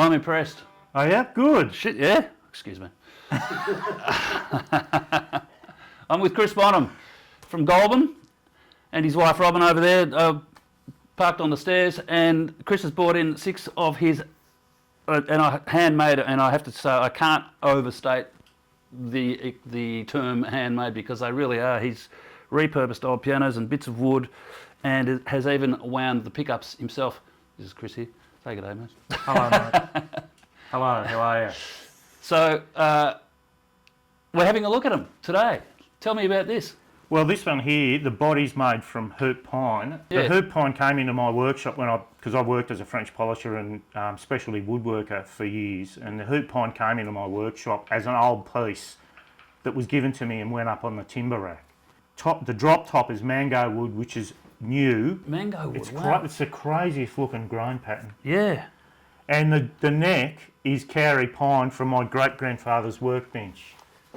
I'm impressed. Oh yeah, good. Shit, yeah? Excuse me. I'm with Chris Bonham from Goulburn and his wife Robin over there, parked on the stairs, and Chris has brought in 6 of his, and I handmade it, and I have to say I can't overstate the term handmade because they really are. He's repurposed old pianos and bits of wood, and has even wound the pickups himself. This is Chris here. Take it home, mate. Hello, mate. Hello, how are you? So we're having a look at them today. Tell me about this. Well, this one here, the body's made from hoop pine. Yeah. The hoop pine came into my workshop because I worked as a French polisher and specialty woodworker for years, and the hoop pine came into my workshop as an old piece that was given to me and went up on the timber rack. The drop top is mango wood, which is new. Mango wood, It's wow. it's the craziest looking grain pattern. Yeah. And the neck is kauri pine from my great-grandfather's workbench.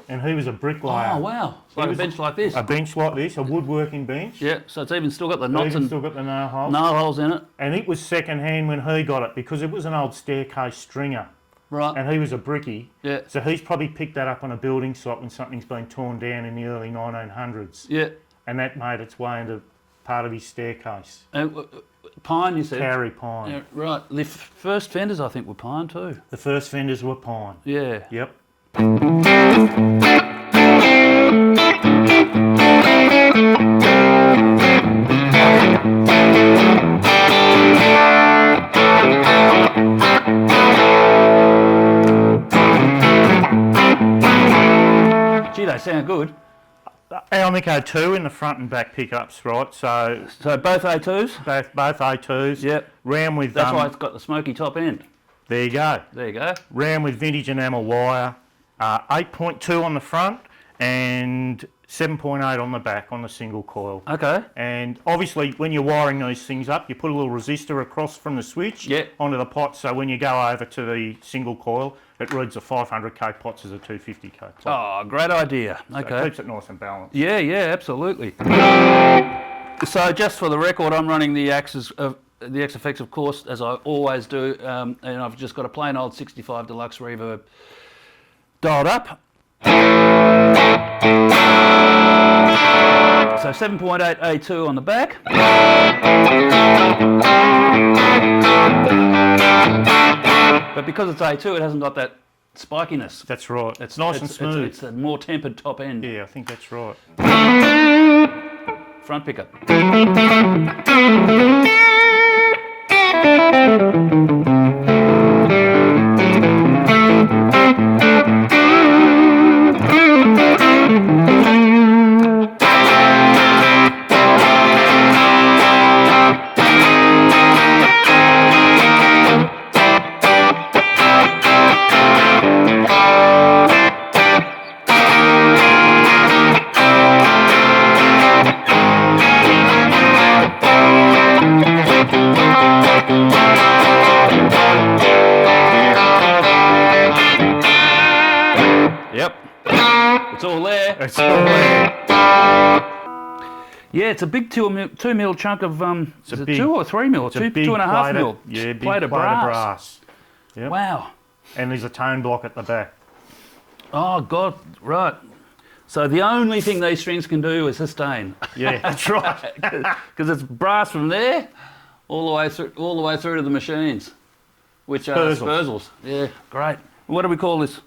And he was a bricklayer. Oh, wow. It's like a bench like this. A bench like this, a woodworking bench. Yeah, so it's even still got the knots Even and still got the nail holes. nail holes in it. And it was second hand when he got it because it was an old staircase stringer. Right. And he was a brickie. Yeah. So he's probably picked that up on a building site when something's been torn down in the early 1900s. Yeah. And that made its way into part of his staircase. And pine, you said? Kauri pine. Yeah, right. The first fenders, I think, were pine too. The first fenders were pine. Yeah. Yep. Gee, they sound good. Alnico 2 in the front and back pickups, right? So So both A2s? both A2s. Yep. Ran with That's why it's got the smoky top end. there you go. There you go. Ran with vintage enamel wire, 8.2 on the front and 7.8 on the back on the single coil. Okay. And obviously when you're wiring these things up, you put a little resistor across from the switch Yeah. onto the pot, so when you go over to the single coil, it reads the 500k pots as a 250k pot. Oh, great idea. So it Okay. keeps it nice and balanced. Yeah, yeah, absolutely. So just for the record, I'm running the XFX, of course, as I always do, and I've just got a plain old 65 Deluxe reverb dialed up. So 7.8 A2 on the back. But because it's A2, it hasn't got that spikiness. That's right. It's nice and smooth. It's a more tempered top end. Yeah, I think that's right. Front pickup. Yep. It's all there. It's all there. Yeah, it's a big 2 mil chunk of is it big- 2 or 3 mil? It's a Two, big 2.5 plate mil. of, yeah, big plate of brass. Yep. Wow. And there's a tone block at the back. Oh God, right. So the only thing these strings can do is sustain, Yeah, that's right. because it's brass from there all the way through to the machines, which are Spurzels. Yeah, great. What do we call this?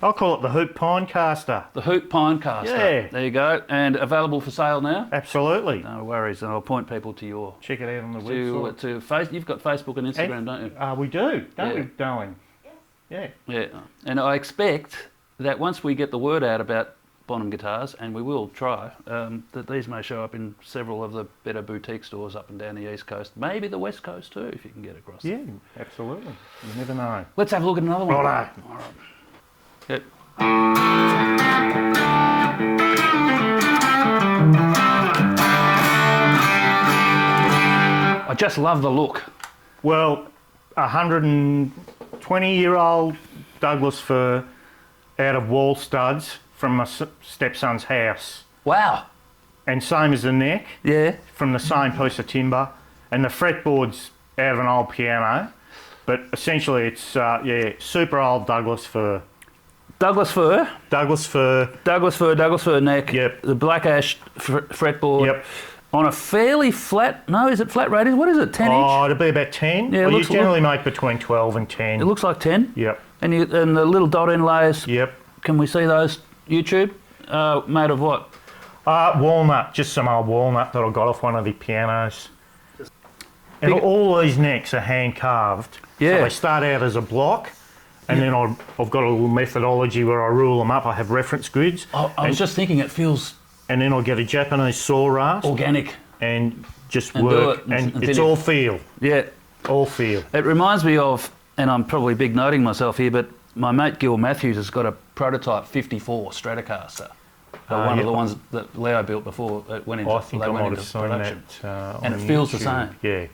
I'll call it the Hoop Pine Caster. The Hoop Pine Caster. Yeah. There you go, and available for sale now. Absolutely. No worries, and I'll point people to your Check it out on the website. to face. You've got Facebook and Instagram, don't you? We do, don't Yeah. we, darling? Yeah. Yeah, and I expect that once we get the word out about Bonham guitars, and we will try, that these may show up in several of the better boutique stores up and down the East Coast, maybe the West Coast too, if you can get across. Yeah, absolutely. You never know. Let's have a look at another one. Righto. All right. Yep. I just love the look. Well, 120-year-old Douglas fir out of wall studs from my stepson's house. Wow. And same as the neck, Yeah. from the same piece of timber. And the fretboard's out of an old piano. But essentially, it's super old Douglas fir. Douglas fir, Douglas fir. Douglas fir, Douglas fir neck. Yep. The black ash fretboard. Yep. On a fairly flat. No, is it flat rated? What is it? 10 inch. Oh, it'll be about 10. Yeah, Well, you generally make between 12 and 10. It looks like 10. Yep. And the little dot inlays. Yep. Can we see those? YouTube. Made of what? Walnut, just some old walnut that I got off one of the pianos. And Big- all these necks are hand carved. Yeah. So they start out as a block, and then I've got a little methodology where I rule them up. I have reference grids. I was just thinking it feels And then I'll get a Japanese saw rasp organic. and just And do work. it And and it's finish. all feel. Yeah. All feel. It reminds me of, and I'm probably big noting myself here, but my mate Gil Matthews has got a prototype 54 Stratocaster. One of the ones that Leo built before it went into, I think they I went might into have seen production. that. And on it feels the YouTube. same. Yeah.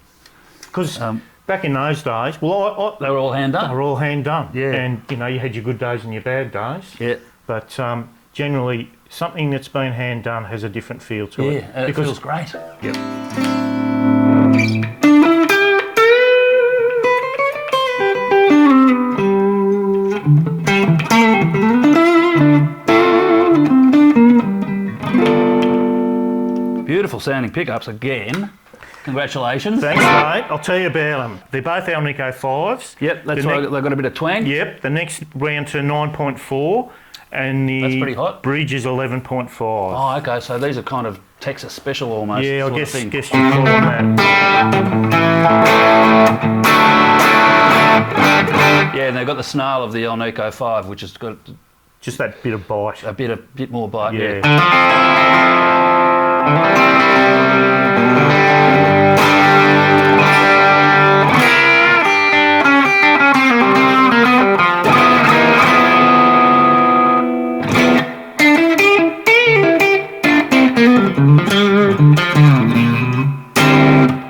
Because Um, back in those days, well, They were all hand they done. were all hand done. Yeah. And, you had your good days and your bad days. Yeah. But generally, something that's been hand done has a different feel to Yeah, it. and it feels great. Yep. Beautiful sounding pickups again. Congratulations. Thanks, mate. I'll tell you about them. They're both Alnico 5s. Yep, that's The why neck- they've got a bit of twang. Yep, the next round to 9.4 and the That's pretty hot. bridge is 11.5. Oh, okay, so these are kind of Texas special almost. yeah, I sort of guess thing. you call them that. Yeah, and they've got the snarl of the Alnico 5, which has got Just that bit of bite. a bit more bite. Yeah.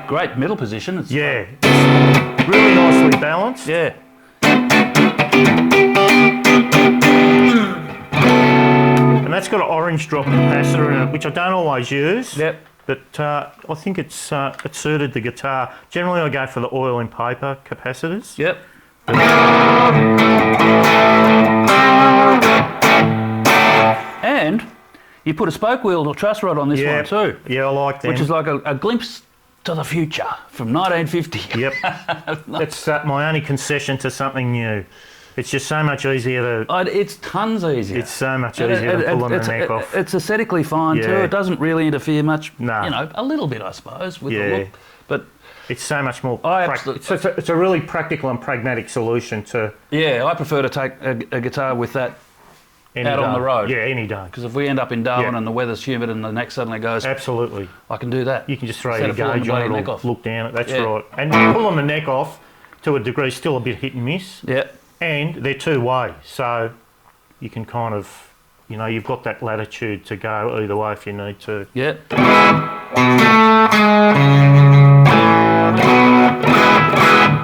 Great middle position. It's Yeah. Really nicely balanced. Yeah. And that's got an orange drop capacitor in it, which I don't always use. Yep. But I think it suited the guitar. Generally, I go for the oil and paper capacitors. Yep. And you put a spoke wheel or truss rod on this Yeah, one too, yeah, I like them. which is like a glimpse to the future from 1950. Yep. That's my only concession to something new. It's just so much easier to. It's tons easier. It's so much And easier to pull them the it's, neck off. It's aesthetically fine too. Yeah. It doesn't really interfere much. No. You know, a little bit, I suppose, with the Yeah. look. But It's so much more. I absolutely- it's a really practical and pragmatic solution to yeah, I prefer to take a guitar with that, any Out on day. the road. Yeah, any day. because if we end up in Darwin Yeah. and the weather's humid and the neck suddenly goes, Absolutely. I can do that. You can just throw Instead your of pulling the gauge on bloody it neck or off. look down it. That's Yeah. right. And pulling the neck off to a degree is still a bit hit and miss. Yeah. And they're two-way, so you can kind of, you've got that latitude to go either way if you need to. Yeah.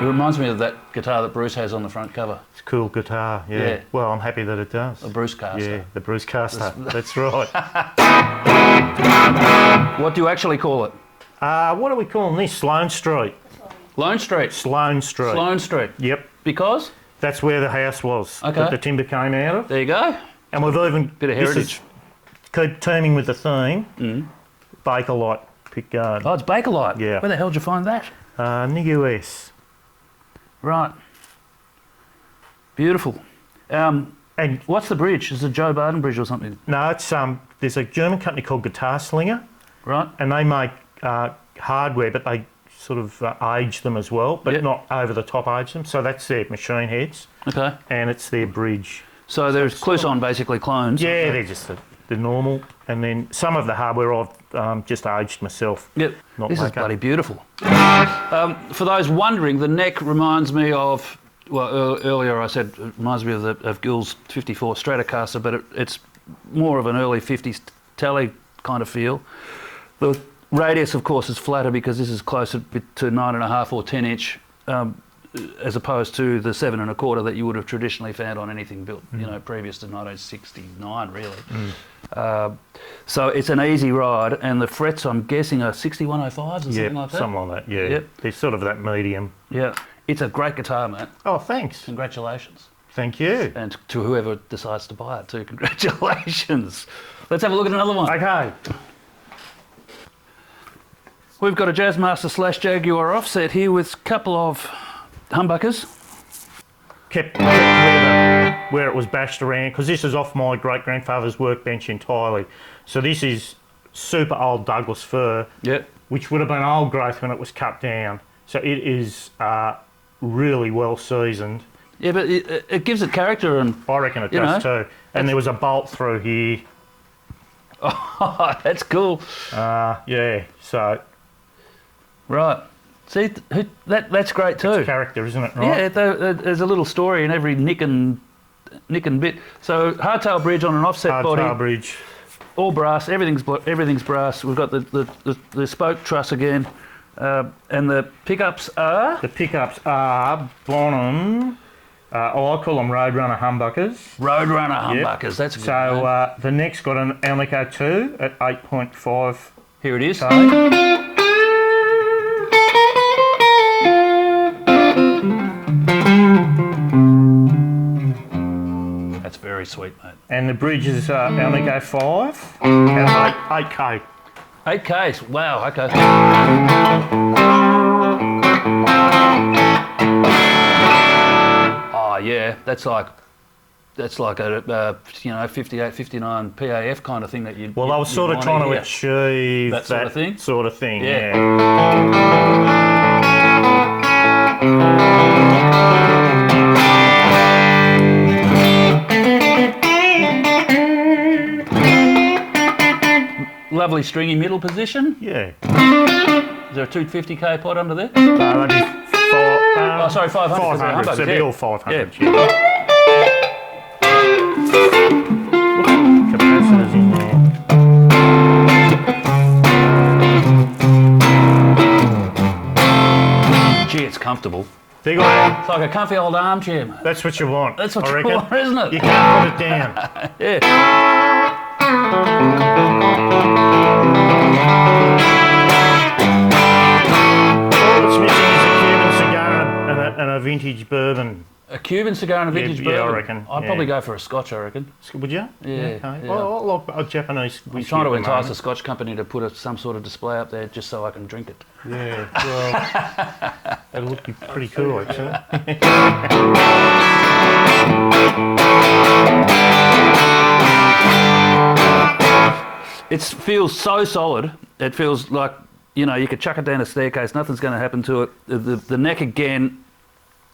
It reminds me of that guitar that Bruce has on the front cover, It's a cool guitar, yeah. Yeah. Well, I'm happy that it does. a Bruce caster. Yeah, the Bruce Caster. That's right. What do you actually call it? What are we calling this? Sloane Street. Lone Street. Sloane Street. Sloane Street. Yep. Because? That's where the house was Okay. that the timber came out of. There you go. And we've even... Bit of this heritage. is- keep teaming with the theme. Bakelite pickguard. Oh, it's Bakelite. Yeah. Where the hell did you find that? Nigu S. Right. Beautiful. And What's the bridge? Is it Joe Barden Bridge or something? no, it's there's a German company called Guitar Slinger, Right. and they make hardware, but they sort of age them as well, but Yep. not over the top age them. So that's their machine heads, Okay. and it's their bridge. So there's Cluson basically clones. Yeah, they're just the normal, and then some of the hardware I've just aged myself. Yep. Not This is like bloody beautiful. For those wondering, the neck reminds me of, well, earlier I said it reminds me of Gil's 54 Stratocaster, but it's more of an early 50s Tele kind of feel. The radius, of course, is flatter because this is closer to 9.5 or 10 inch, as opposed to the 7 1/4 that you would have traditionally found on anything built, previous to 1969, really. So it's an easy ride, and the frets, I'm guessing, are 6105s or something Yeah, like that. something like that. Yeah, Yep. they're sort of that medium. Yeah. It's a great guitar, mate. Oh, thanks. Congratulations. Thank you. And to whoever decides to buy it too, congratulations. Let's have a look at another one. Okay. We've got a Jazzmaster / Jaguar offset here with a couple of humbuckers. Kept where it was bashed around, because this is off my great-grandfather's workbench entirely. So this is super old Douglas fir, Yep. which would have been old growth when it was cut down. So it is really well seasoned. Yeah, but it gives it character and... I reckon it You does know, too. And there was a bolt through here. Oh, that's cool. Yeah, so Right. See, that's great too. character, isn't it? Right? Yeah, there's a little story in every nick and bit. So hardtail bridge on an offset Hardtail body, bridge. all brass. Everything's brass. We've got the spoke truss again, and the pickups are The pickups are Bonham. I call them Roadrunner humbuckers. Roadrunner Yep. humbuckers. That's a good So name. the neck's got an Alnico 2 at 8.5 Here it is. K. That's very sweet, mate. And the bridge is Alnico 5 at 8K. 8Ks. Wow. Okay. Oh yeah, that's like a 58, 59 PAF kind of thing that you. Well, I was sort of trying to achieve That sort of thing? Sort of thing, Yeah. yeah. Lovely stringy middle position. Yeah. Is there a 250k pot under there? No, that'd be Oh, sorry, 500, 'cause they're 500. So humbuckers, they're yeah. all 500. Yeah. Yeah. Capacitors in there. Gee, it's comfortable. Big one. It's like a comfy old armchair, mate. That's what you want. That's what I you reckon. want, isn't it? You can't put it down. Yeah. All it's missing is a Cuban cigar and a vintage bourbon. A Cuban cigar and a vintage Yeah, I bourbon. reckon, I'd yeah. probably go for a Scotch, I reckon. Would you? Yeah, Okay. yeah. Well, I like a Japanese whiskey. I'm trying to at the entice a moment. Scotch company to put some sort of display up there just so I can drink it. Yeah, well, that'll look pretty cool, actually. It feels so solid. It feels like, you could chuck it down a staircase, nothing's going to happen to it. The neck again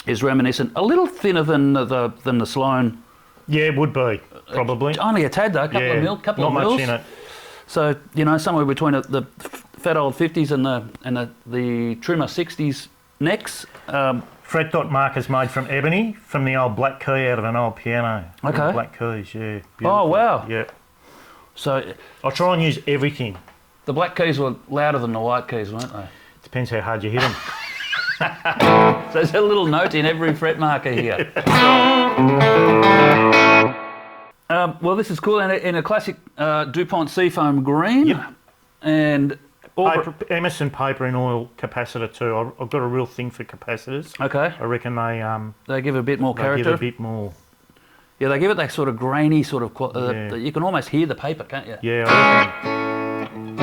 is reminiscent, a little thinner than the Sloan. Yeah, it would be, probably. Only a tad though, couple Yeah, of not mils. much in it. So somewhere between the fat old 50s and the trimmer 60s necks. Fret dot markers made from ebony, from the old black key out of an old piano. Okay. Black keys, yeah. Oh Beautiful. wow! Yeah. So I try and use everything. the black keys were louder than the white keys, weren't they? Depends how hard you hit them. So there's a little note in every fret marker here. Well, this is cool, in a classic DuPont Seafoam green. Yep. And all Emerson paper in oil capacitor too. I've got a real thing for capacitors. okay. I reckon They give it a bit more they character. give a bit more. Yeah, they give it that sort of grainy sort of. Yeah. You can almost hear the paper, can't you? Yeah, I reckon.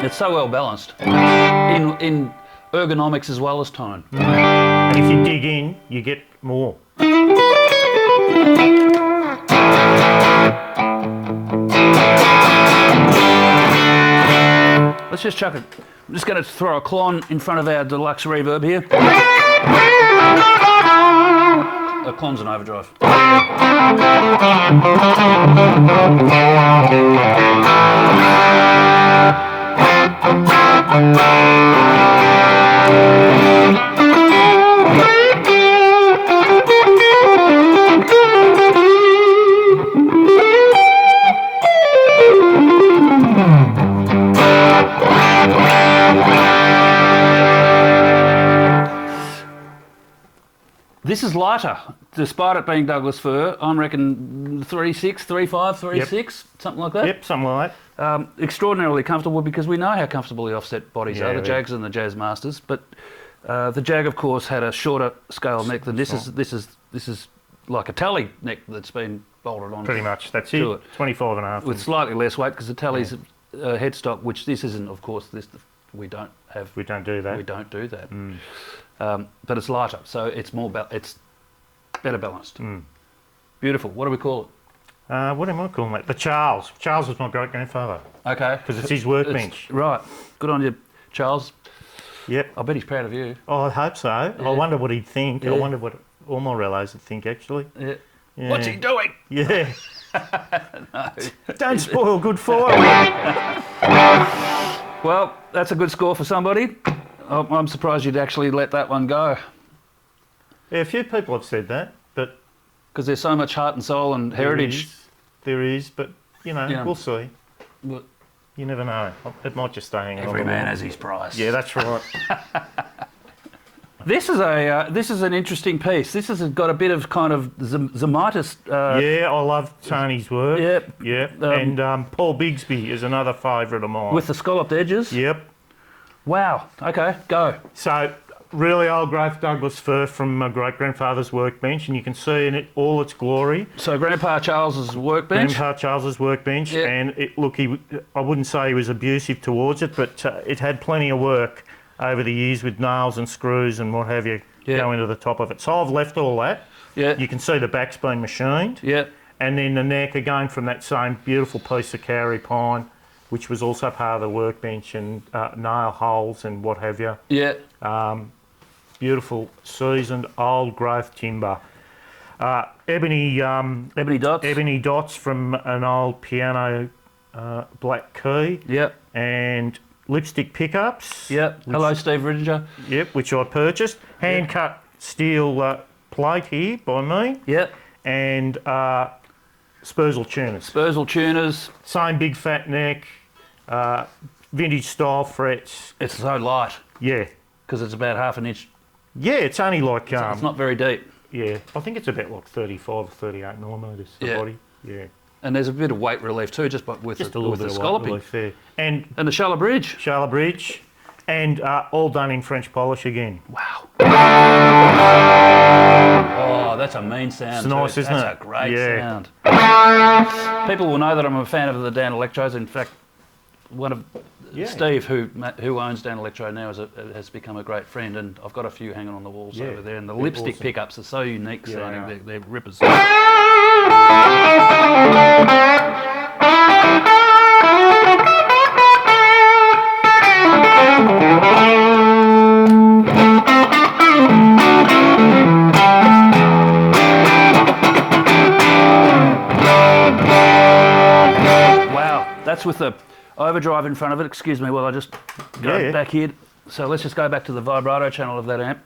It's so well balanced in ergonomics as well as tone. And if you dig in, you get more. Let's just chuck it. I'm just going to throw a Klon in front of our deluxe reverb here. A Klon's an overdrive. This is lighter, despite it being Douglas fir. I reckon 3.6, 3.5, 3.6, something like that. Yep, something like that. Extraordinarily comfortable because we know how comfortable the offset bodies are, the Jags and the Jazz Masters. But the Jag, of course, had a shorter scale neck than this. This is like a tally neck that's been bolted on. Pretty much, that's it. 25 and a half. With slightly less weight because the tally's headstock, which this isn't, of course. We don't have. We don't do that. We don't do that. But it's lighter, so it's it's better balanced. Beautiful. What do we call it? What am I calling it? The Charles. Charles was my great-grandfather. Okay. Because it's his workbench. Right. Good on you, Charles. Yep. I bet he's proud of you. Oh, I hope so. I wonder what he'd think. I wonder what all my relatives would think, actually. Yeah. Yeah. What's he doing? Yeah. No. Don't spoil good form. Well, that's a good score for somebody. I'm surprised you'd actually let that one go. Yeah, a few people have said that, but... Because there's so much heart and soul and heritage. There is, but, we'll see. But You never know. It might just stay hanging on. every man has his price. Yeah, that's right. This is an interesting piece. This has got a bit of kind of Zemaitis. Yeah, I love Tony's work. Yep. Yep. And Paul Bigsby is another favourite of mine. With the scalloped edges. Yep. Wow. Okay, go. So, really old growth Douglas fir from my great-grandfather's workbench, and you can see in it all its glory. So Grandpa Charles's workbench. Grandpa Charles's workbench, Yep. and I wouldn't say he was abusive towards it, but it had plenty of work over the years with nails and screws and what have you go into the top of it. So I've left all that. Yeah. You can see the back's been machined. Yeah. And then the neck, again, from that same beautiful piece of Kauri pine, which was also part of the workbench, and nail holes and what have you. Yeah. Beautiful, seasoned, old growth timber. Ebony dots. Ebony dots from an old piano black key. Yep. And lipstick pickups. Yep. Hello, Steve Riddinger. Yep, which I purchased. Hand cut steel plate here by me. Yep. And Spurzle tuners. Spurzle tuners. Same big fat neck, vintage style frets. It's so light Yeah. because it's about half an inch. Yeah, it's only like... It's not very deep. Yeah, I think it's about like 35 or 38 millimetres, the body. Yeah. And there's a bit of weight relief too, just with Just the, a little with bit the of scalloping. relief there. And And the Charlotte Bridge. Charlotte Bridge. And all done in French polish again. Wow. Oh, that's a mean sound. It's nice, isn't it? That's a great Yeah. sound. People will know that I'm a fan of the Dan Electros. In fact, one of Steve, who owns Dan Electro now, has become a great friend, and I've got a few hanging on the walls over there. And the lipstick pickups are so unique sounding; they're rippers. Wow, that's with the overdrive in front of it. Excuse me while I just go back here. So let's just go back to the vibrato channel of that amp.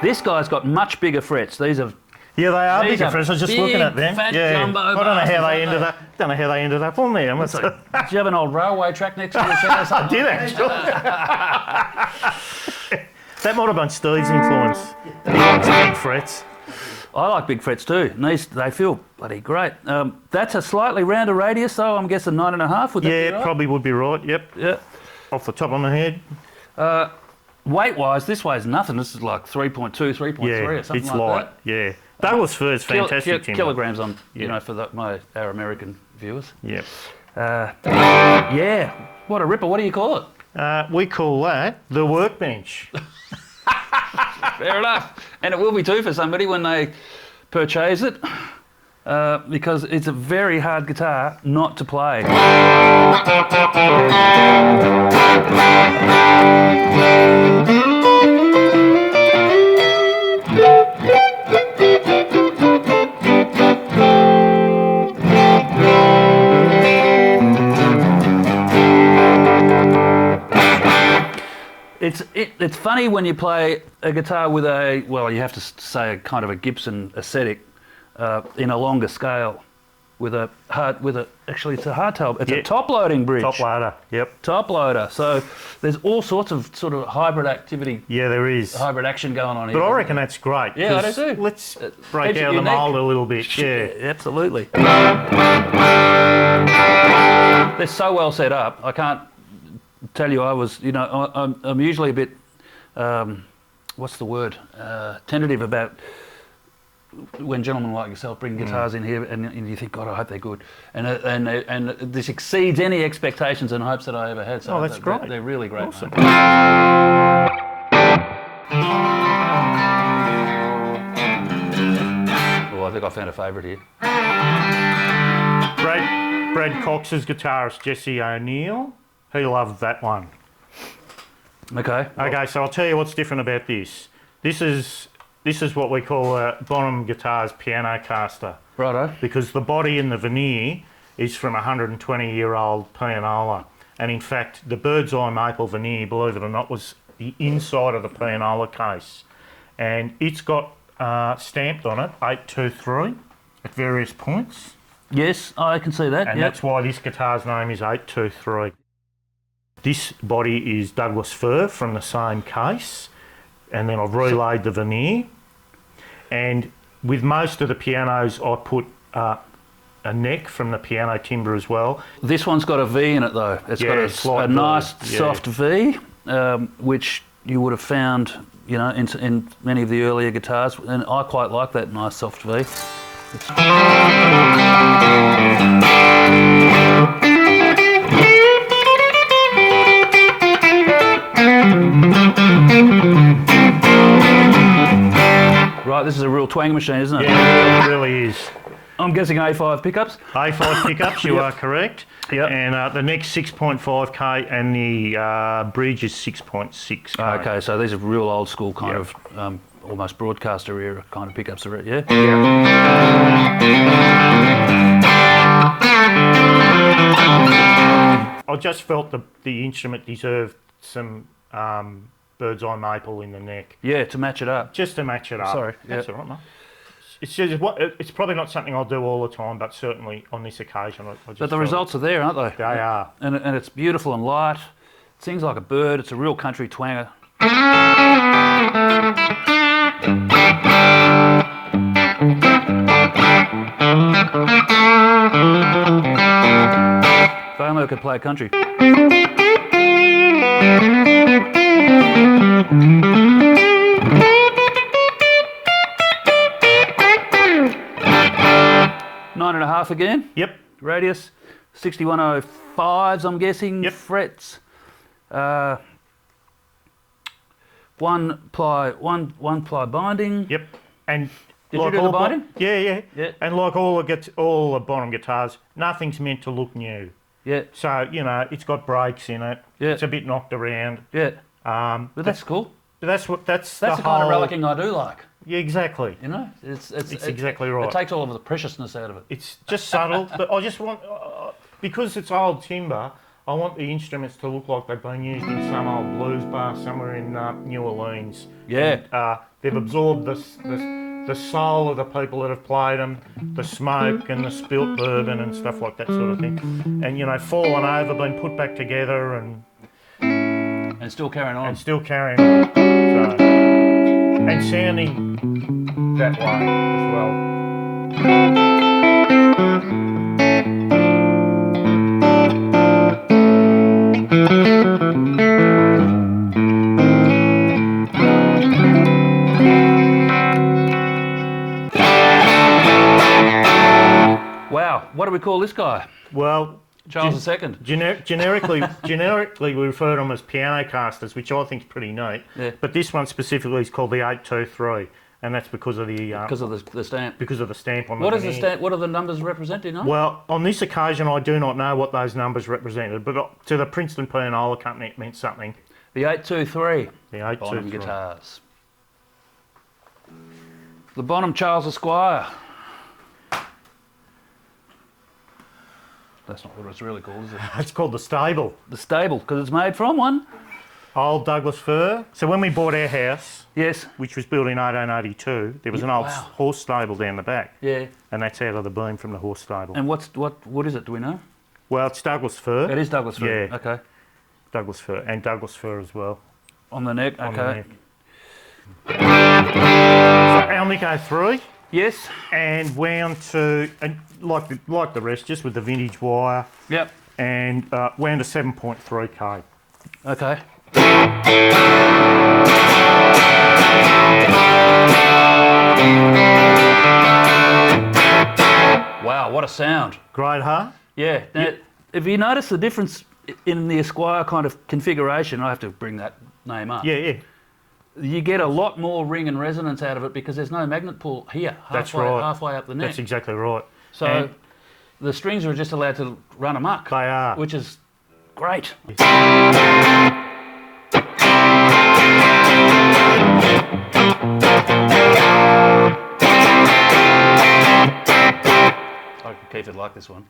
This guy's got much bigger frets. These are Yeah, they are These bigger are frets. I was just looking at them. big, fat Yeah. jumbo I don't know bastards, how they aren't ended they? up. Don't know how they ended up on there. Did you have an old railway track next to your shed or I something? did actually. That might have been Steve's influence. He likes big frets. I like big frets too. And these, they feel bloody great. That's a slightly rounder radius though. I'm guessing 9.5. Would that Yeah, be right? probably would be right. Yep. Yeah. Off the top of my head. Weight-wise, this weighs nothing. This is like 3.2, 3.3 Yeah, or something it's like light. that. Yeah. Douglas fir's fantastic timber. Kilograms on, you Yeah. know, for our American viewers. Yep. Yeah. What a ripper. What do you call it? We call that the workbench. Fair enough. And it will be too for somebody when they purchase it, because it's a very hard guitar not to play. It's funny when you play a guitar with a, well, you have to say a kind of a Gibson aesthetic in a longer scale with a actually it's a hardtail, it's a top loading bridge. Top loader, yep. Top loader. So there's all sorts of sort of hybrid activity, Yeah, there is. hybrid action going on here. But I reckon that's great. Yeah, I do 'cause too. Let's break keeps it out of the unique. mould a little bit. Yeah. Absolutely. They're so well set up. I can't tell you. I'm usually a bit, what's the word? Tentative about when gentlemen like yourself bring guitars in here, and you think, God, I hope they're good, and this exceeds any expectations and hopes that I ever had. So Oh, that's great. They're really great. Awesome. Mate. Oh, I think I found a favourite here. Brad Cox's guitarist, Jesse O'Neill, he loved that one. Okay. Okay, so I'll tell you what's different about this. This is what we call a Bonham Guitars piano caster, Righto. because the body and the veneer is from a 120-year-old pianola. And in fact, the Bird's Eye maple veneer, believe it or not, was the inside of the pianola case. And it's got stamped on it 823 at various points. Yes, I can see that. And Yep. that's why this guitar's name is 823. This body is Douglas fir from the same case. And then I've relayed the veneer. And with most of the pianos, I put a neck from the piano timber as well. This one's got a V in it though. It's Yeah, got a slight V, nice yeah. soft V, which you would have found, in many of the earlier guitars, and I quite like that nice soft V. Right, this is a real twang machine, isn't it? Yeah, it really is. I'm guessing A5 pickups. A5 pickups, you Yep. are correct. Yep. And the neck's 6.5k and the bridge is 6.6k. Okay, so these are real old school kind of almost broadcaster era kind of pickups, yeah? I just felt the instrument deserved some Bird's Eye maple in the neck, Yeah, to match it up. just to match it up. Sorry, That's yeah. all right, mate. It's probably not something I'll do all the time, but certainly on this occasion, I just But the felt results are there, aren't they? They are. And it's beautiful and light. It sings like a bird. It's a real country twanger. If only I could play country. Nine and a half again. Yep. Radius, 6105s, I'm guessing. Yep. Frets. One ply binding. Yep. And Did you do the all binding? Yeah. Yeah. And like all the Bonham guitars, nothing's meant to look new. Yeah, So, it's got brakes in it. Yeah. It's a bit knocked around. yeah. But But that's cool. that's That's the the kind of whole- relicking I do like. Yeah, exactly. It's exactly right. It takes all of the preciousness out of it. It's just subtle, but I just want, because it's old timber, I want the instruments to look like they've been used in some old blues bar somewhere in New Orleans. Yeah. And, they've absorbed the soul of the people that have played them, the smoke and the spilt bourbon and stuff like that sort of thing. And, fallen over, been put back together and And still carrying on. still carrying on. So, and sounding that way as well. Wow, what do we call this guy? Well, Charles II. generically, we refer to them as piano casters, which I think is pretty neat. Yeah. But this one specifically is called the 823, and that's because of the Because of the stamp. stamp on What the is the veneer. stamp? What are the numbers representing? No? Well, on this occasion, I do not know what those numbers represented, but to the Princeton Pianola Company, it meant something. The 823. The Bonham 823. guitars. The Bonham Charles Esquire. That's not what it's really called, is it? It's called the Stable. The stable, because it's made from one. Old Douglas fir. So when we bought our house, Yes. which was built in 1882, there was an old wow. horse stable down the back, Yeah. and that's out of the beam from the horse stable. And what is it? Do we know? Well, it's Douglas fir. It is Douglas fir. Yeah. Okay. Douglas fir and Douglas fir as well. On the neck. On the Okay. neck. So Alnico 3 Yes. and wound to, and like the rest, just with the vintage wire, Yep. and wound to 7.3k. Okay. Wow, what a sound. Great, huh? Yeah. Now, have you noticed the difference in the Esquire kind of configuration? I have to bring that name up. Yeah, yeah. You get a lot more ring and resonance out of it because there's no magnet pull here, That's halfway, right. halfway up the neck. That's exactly right. So And the strings are just allowed to run amok, they are. which is great. I could keep it like this one.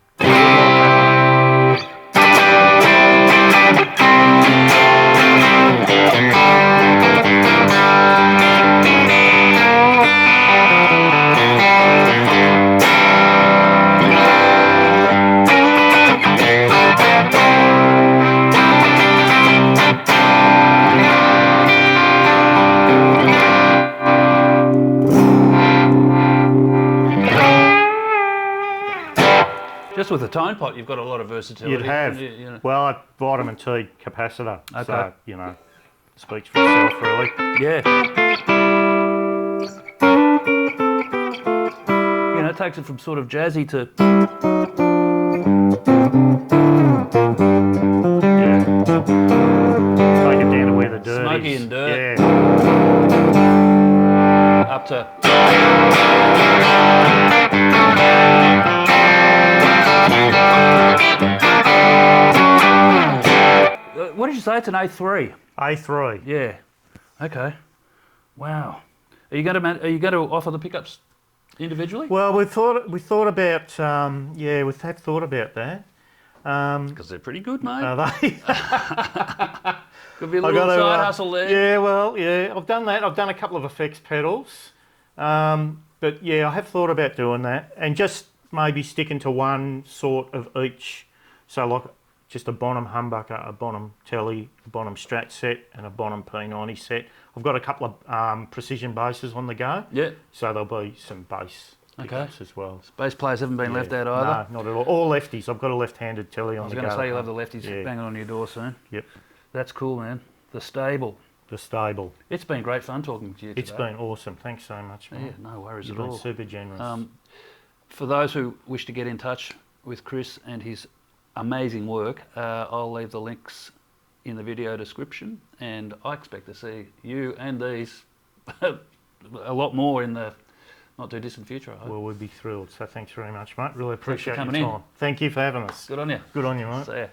Just with the tone pot, you've got a lot of versatility. You'd have. You know. Well, a vitamin T capacitor. Okay. So, you know, speaks for itself, really. Yeah. You know, it takes it from sort of jazzy to Yeah. Take it down to where the dirt Smoky is. and dirt. Yeah. up to. What did you say? It's an A3. A3. Yeah. Okay. Wow. Are you going to offer the pickups individually? Well, we thought about we've had thought about that. Because they're pretty good, mate. Are they? Could be a little side hustle there. Yeah, well, yeah, I've done that. I've done a couple of effects pedals, but yeah, I have thought about doing that and just maybe sticking to one sort of each. So like just a Bonham humbucker, a Bonham telly, a Bonham Strat set, and a Bonham P90 set. I've got a couple of precision basses on the go. Yeah. So there'll be some bass pickups as well. Bass players haven't been left out either. No, not at all. All lefties. I've got a left-handed telly on the go. I was going to say you'll have the lefties banging on your door soon. Yep. That's cool, man. The stable. The stable. It's been great fun talking to you today. It's been awesome. Thanks so much, man. Yeah, no worries You've at been all. super generous. For those who wish to get in touch with Chris and his amazing work, I'll leave the links in the video description, and I expect to see you and these a lot more in the not too distant future, I hope. Well, we'd be thrilled. So thanks very much, mate. Really Thanks for appreciate your coming time. in. Thank you for having us. Good on you. Good on you, mate. See ya.